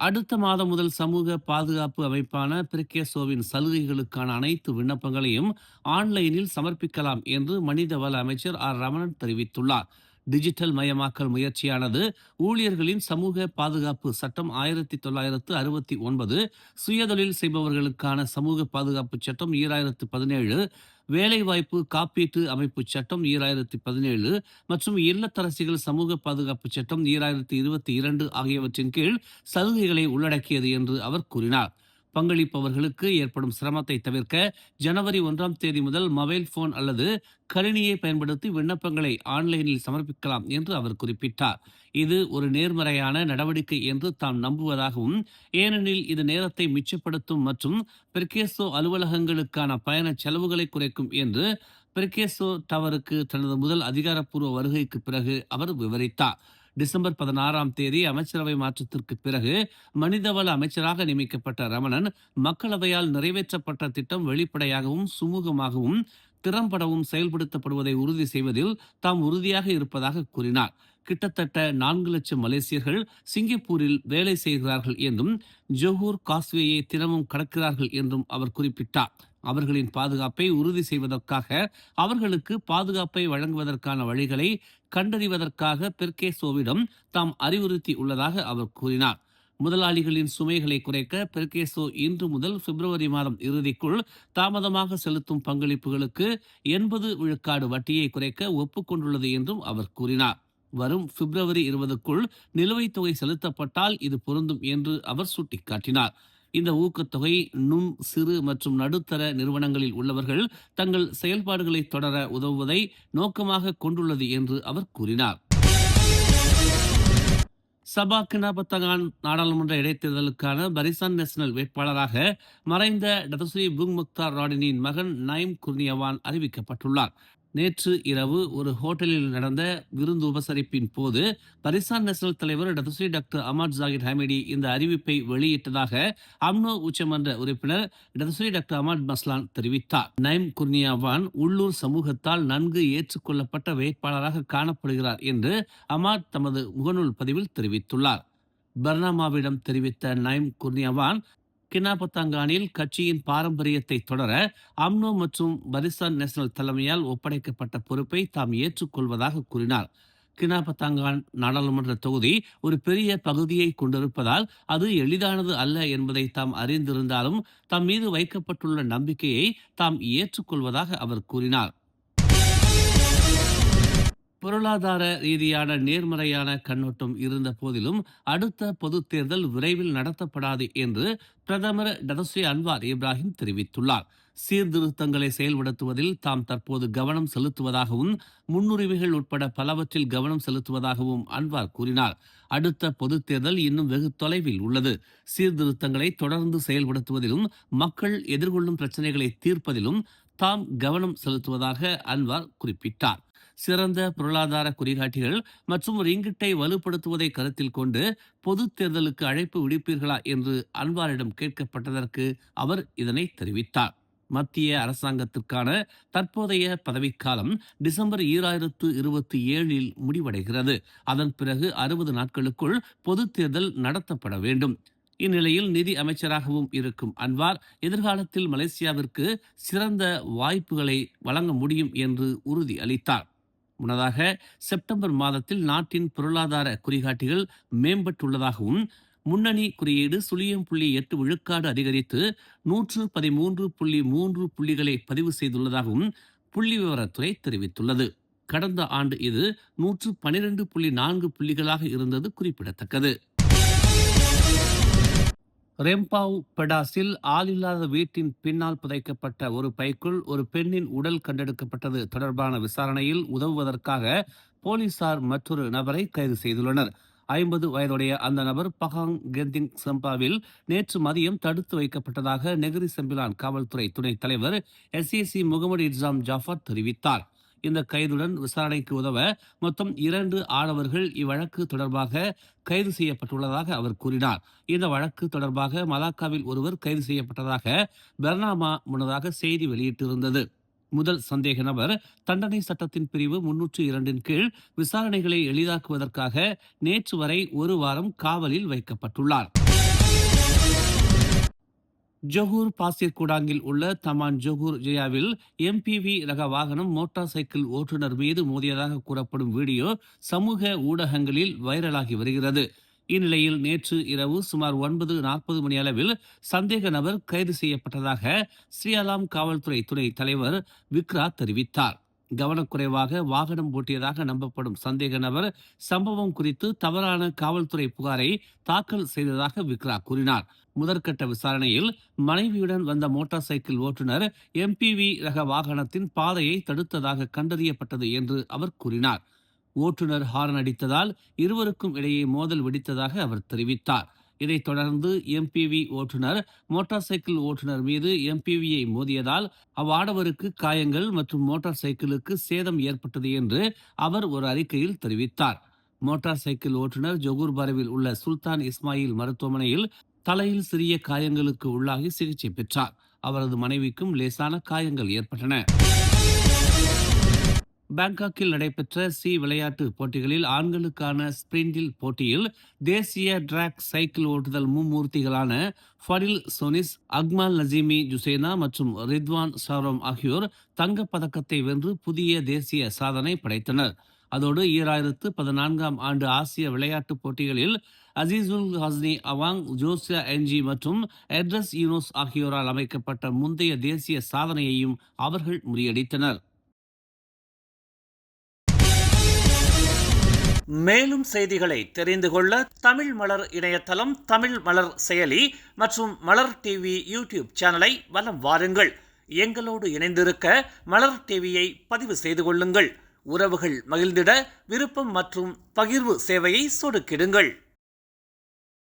அடுத்த மாதம் முதல் சமூக பாதுகாப்பு அமைப்பான பிரிகேசோவின் சலுகைகளுக்கான அனைத்து விண்ணப்பங்களையும் ஆன்லைனில் சமர்ப்பிக்கலாம் என்று மனிதவள அமைச்சர் ரமணன் தெரிவித்துள்ளார். டிஜிட்டல் மயமாக்கல் முயற்சியானது ஊழியர்களின் சமூக பாதுகாப்பு சட்டம் 1969, சுயதொழில் செய்பவர்களுக்கான சமூக பாதுகாப்பு சட்டம் 2017, வேலைவாய்ப்பு காப்பீட்டு அமைப்பு சட்டம் 2017 மற்றும் இல்லத்தரசிகள் சமூக பாதுகாப்பு சட்டம் 2022 ஆகியவற்றின் கீழ் சலுகைகளை உள்ளடக்கியது என்று அவர் கூறினார். பங்களிப்பவர்களுக்கு ஏற்படும் சிரமத்தை தவிர்க்க ஜனவரி 1ஆம் தேதி முதல் மொபைல் போன் அல்லது கணினியை பயன்படுத்தி விண்ணப்பங்களை ஆன்லைனில் சமர்ப்பிக்கலாம் என்று அவர் குறிப்பிட்டார். இது ஒரு நேர்மறையான நடவடிக்கை என்று தாம் நம்புவதாகவும், ஏனெனில் இது நேரத்தை மிச்சப்படுத்தும் மற்றும் பிரிகேசோ அலுவலகங்களுக்கான பயண செலவுகளை குறைக்கும் என்று பிரிகேசோ டவருக்கு தனது முதல் அதிகாரப்பூர்வ வருகைக்கு பிறகு அவர் விவரித்தார். டிசம்பர் 16ஆம் தேதி அமைச்சரவை மாற்றத்திற்கு பிறகு மனிதவள அமைச்சராக நியமிக்கப்பட்ட ரமணன் மக்களவையால் நிறைவேற்றப்பட்ட திட்டம் வெளிப்படையாகவும் சுமூகமாகவும் திறம்படவும் செயல்படுத்தப்படுவதை உறுதி செய்வதில் தாம் உறுதியாக இருப்பதாக கூறினார். கிட்டத்தட்ட 4 லட்சம் மலேசியர்கள் சிங்கப்பூரில் வேலை செய்கிறார்கள் என்றும் ஜொஹூர் காஸ்வேயை தினமும் கடக்கிறார்கள் என்றும் அவர் குறிப்பிட்டார். அவர்களின் பாதுகாப்பை உறுதி செய்வதற்காக அவர்களுக்கு பாதுகாப்பை வழங்குவதற்கான வழிகளை கண்டறிவதற்காக பெர்கேசோவிடம் தாம் அறிவுறுத்தி உள்ளதாக அவர் கூறினார். முதலாளிகளின் சுமைகளை குறைக்க பெர்கேசோ இன்று முதல் பிப்ரவரி மாதம் இறுதிக்குள் தாமதமாக செலுத்தும் பங்களிப்புகளுக்கு 80 விழுக்காடு வட்டியை குறைக்க ஒப்புக்கொண்டுள்ளது என்றும் அவர் கூறினார். வரும் பிப்ரவரி 20க்குள் நிலுவைத் தொகை செலுத்தப்பட்டால் இது பொருந்தும் என்று அவர் சுட்டிக்காட்டினார். இந்த ஊக்கத்தொகை சிறு மற்றும் நடுத்தர நிறுவனங்களில் உள்ளவர்கள் தங்கள் செயல்பாடுகளை தொடர உதவுவதை நோக்கமாக கொண்டுள்ளது என்று அவர் கூறினார். சபா கினாபத்தகான் நாடாளுமன்ற இடைத்தேர்தலுக்கான பரிசான் நேஷனல் வேட்பாளராக மறைந்த டதஸ்ரீ புங் முக்தார் ராடினின் மகன் நைம் குர்னியவான் அறிவிக்கப்பட்டுள்ளார். நேற்று இரவு ஒரு ஹோட்டலில் நடந்த விருந்து உபசரிப்பின் போது பரிசான் நேஷனல் தலைவர் டதஸ்ரீ டாக்டர் அமாட் ஜாகிர் ஹமீடி இந்த அறிவிப்பை வெளியிட்டதாக அம்னோ உச்சமன்ற உறுப்பினர் டதஸ்ரீ டாக்டர் அமாட் மஸ்லான் தெரிவித்தார். நைம் குர்னியாவான் உள்ளூர் சமூகத்தால் நன்கு ஏற்றுக்கொள்ளப்பட்ட வேட்பாளராக காணப்படுகிறார் என்று அமாட் தமது முகநூல் பதிவில் தெரிவித்துள்ளார். பர்னாமாவிடம் தெரிவித்த நைம் குர்னியாவான் கினாபத்தாங்கானில் கட்சியின் பாரம்பரியத்தை தொடர அம்னோ மற்றும் பரிசான் நேஷனல் தலைமையால் ஒப்படைக்கப்பட்ட பொறுப்பை தாம் ஏற்றுக்கொள்வதாக கூறினார். கினாபத்தாங்கான் நாடாளுமன்ற தொகுதி ஒரு பெரிய பகுதியை கொண்டிருப்பதால் அது எளிதானது அல்ல என்பதை தாம் அறிந்திருந்தாலும் தம் மீது வைக்கப்பட்டுள்ள நம்பிக்கையை தாம் ஏற்றுக்கொள்வதாக அவர் கூறினார். பொருளாதார ரீதியான நேர்மறையான கண்ணோட்டம் இருந்த போதிலும் அடுத்த பொது தேர்தல் விரைவில் நடத்தப்படாது என்று பிரதமர் டதஸ்ரீ அன்வார் இப்ராஹிம் தெரிவித்துள்ளார். சீர்திருத்தங்களை செயல்படுத்துவதில் தாம் தற்போது கவனம் செலுத்துவதாகவும் முன்னுரிமைகள் உட்பட பலவற்றில் கவனம் செலுத்துவதாகவும் அன்வார் கூறினார். அடுத்த பொது தேர்தல் இன்னும் வெகு தொலைவில் உள்ளது. சீர்திருத்தங்களை தொடர்ந்து செயல்படுத்துவதிலும் மக்கள் எதிர்கொள்ளும் பிரச்சனைகளை தீர்ப்பதிலும் தாம் கவனம் செலுத்துவதாக அன்வார் குறிப்பிட்டார். சிறந்த பொருளாதார குறிகாட்டிகள் மற்றும் ரிங்கிட்டை வலுப்படுத்துவதை கருத்தில் கொண்டு பொது தேர்தலுக்கு அழைப்பு விடுப்பீர்களா என்று அன்வாரிடம் கேட்கப்பட்டதற்கு அவர் இதனை தெரிவித்தார். மத்திய அரசாங்கத்திற்கான தற்போதைய பதவிக்காலம் டிசம்பர் 2027 முடிவடைகிறது. அதன் பிறகு 60 நாட்களுக்குள் பொது தேர்தல் நடத்தப்பட வேண்டும். இந்நிலையில் நிதி அமைச்சராகவும் இருக்கும் அன்வார் எதிர்காலத்தில் மலேசியாவிற்கு சிறந்த வாய்ப்புகளை வழங்க முடியும் என்று உறுதி அளித்தார். முன்னதாக செப்டம்பர் மாதத்தில் நாட்டின் பொருளாதார குறிகாட்டிகள் மேம்பட்டுள்ளதாகவும் முன்னணி குறியீடு 0.8 விழுக்காடு அதிகரித்து 113.3 புள்ளிகளை பதிவு செய்துள்ளதாகவும் புள்ளி விவரத்துறை தெரிவித்துள்ளது. கடந்த ஆண்டு இது 112.4 புள்ளிகளாக இருந்தது குறிப்பிடத்தக்கது. ரெம்பாவ் பெடாஸில் ஆளில்லாத வீட்டின் பின்னால் புதைக்கப்பட்ட ஒரு பைக்குள் ஒரு பெண்ணின் உடல் கண்டெடுக்கப்பட்டது தொடர்பான விசாரணையில் உதவுவதற்காக போலீசார் மற்றொரு நபரை கைது செய்துள்ளனர். 50 வயதுடைய அந்த நபர் பகாங் கெந்திங் செம்பாவில் நேற்று மதியம் தடுத்து வைக்கப்பட்டதாக நெகிரி செம்பிலான் காவல்துறை துணைத் தலைவர் SAC முகமது இட்சாம் ஜாஃபர் தெரிவித்தார். இந்த கைதுடன் விசாரணைக்கு உதவ மொத்தம் 2 ஆடவர்கள் இவ்வழக்கு தொடர்பாக கைது செய்யப்பட்டுள்ளதாக அவர் கூறினார். இந்த வழக்கு தொடர்பாக மலாக்காவில் ஒருவர் கைது செய்யப்பட்டதாக பர்னாமா முன்னதாக செய்தி வெளியிட்டிருந்தது. முதல் சந்தேக நபர் தண்டனை சட்டத்தின் பிரிவு 302 கீழ் விசாரணைகளை எளிதாக்குவதற்காக நேற்று வரை 1 வாரம் காவலில் வைக்கப்பட்டுள்ளார். ஜொகூர் பாசிர்குடாங்கில் உள்ள தமான் ஜொகூர் ஜெயாவில் எம்பிவி ரக வாகனம் மோட்டார் சைக்கிள் ஓட்டுநர் மீது மோதியதாக கூறப்படும் வீடியோ சமூக ஊடகங்களில் வைரலாகி வருகிறது. இந்நிலையில் நேற்று இரவு சுமார் 9:40 மணி அளவில் சந்தேக நபர் கைது செய்யப்பட்டதாக ஸ்ரீஅலாம் காவல்துறை துணை தலைவர் விக்ரா தெரிவித்தார். கவனக்குறைவாக வாகனம் ஓட்டியதாக நம்பப்படும் சந்தேக நபர் சம்பவம் குறித்து தவறான காவல்துறை புகாரை தாக்கல் செய்ததாக விக்ரா கூறினார். முதற்கட்ட விசாரணையில் மனைவியுடன் வந்த மோட்டார் சைக்கிள் ஓட்டுநர் எம்பிவி ரக வாகனத்தின் பாதையை தடுத்ததாக கண்டறியப்பட்டது என்று அவர் கூறினார். ஓட்டுநர் ஹாரன் அடித்ததால் இருவருக்கும் இடையே மோதல் வெடித்ததாக அவர் தெரிவித்தார். இதைத் தொடர்ந்து எம்பிவி ஓட்டுநர் மோட்டார் சைக்கிள் ஓட்டுநர் மீது எம்பிவியை மோதியதால் அவ்வாடவருக்கு காயங்கள் மற்றும் மோட்டார் சைக்கிளுக்கு சேதம் ஏற்பட்டது என்று அவர் ஒரு அறிக்கையில் தெரிவித்தார். மோட்டார் சைக்கிள் ஓட்டுநர் ஜொகூர் பாரவில் உள்ள சுல்தான் இஸ்மாயில் மருத்துவமனையில் தலையில் சிறிய காயங்களுக்கு உள்ளாகி சிகிச்சை பெற்றார். அவரது மனைவிக்கும் லேசான காயங்கள் ஏற்பட்டன. பாங்காக்கில் நடைபெற்ற விளையாட்டு போட்டிகளில் ஆண்களுக்கான ஸ்பிரிண்டில் போட்டியில் தேசிய டிராக் சைக்கிள் ஓட்டுதல் மும்மூர்த்திகளான ஃபடில் சோனிஸ், அக்மால் நசீமி ஜுசேனா மற்றும் ரித்வான் ஷாரோம் ஆகியோர் தங்கப்பதக்கத்தை வென்று புதிய தேசிய சாதனை படைத்தனர். அதோடு 2014ஆம் ஆண்டு ஆசிய விளையாட்டுப் போட்டிகளில் Azizul Hasni Awang, Josiah Ng மற்றும் எட்ரஸ் யூனோஸ் ஆகியோரால் அமைக்கப்பட்ட முந்தைய தேசிய சாதனையையும் அவர்கள் முறியடித்தனர். மேலும் செய்திகளை தெரிந்து கொள்ள தமிழ் மலர் இணையதளம், தமிழ் மலர் செயலி மற்றும் மலர் டிவி யூடியூப் சேனலை வலம் வாருங்கள். எங்களோடு இணைந்திருக்க மலர் டிவியை பதிவு செய்து கொள்ளுங்கள். உறவுகள் மகிழ்ந்திட விருப்பம் மற்றும் பகிர்வு சேவையை சொடுக்கிடுங்கள்.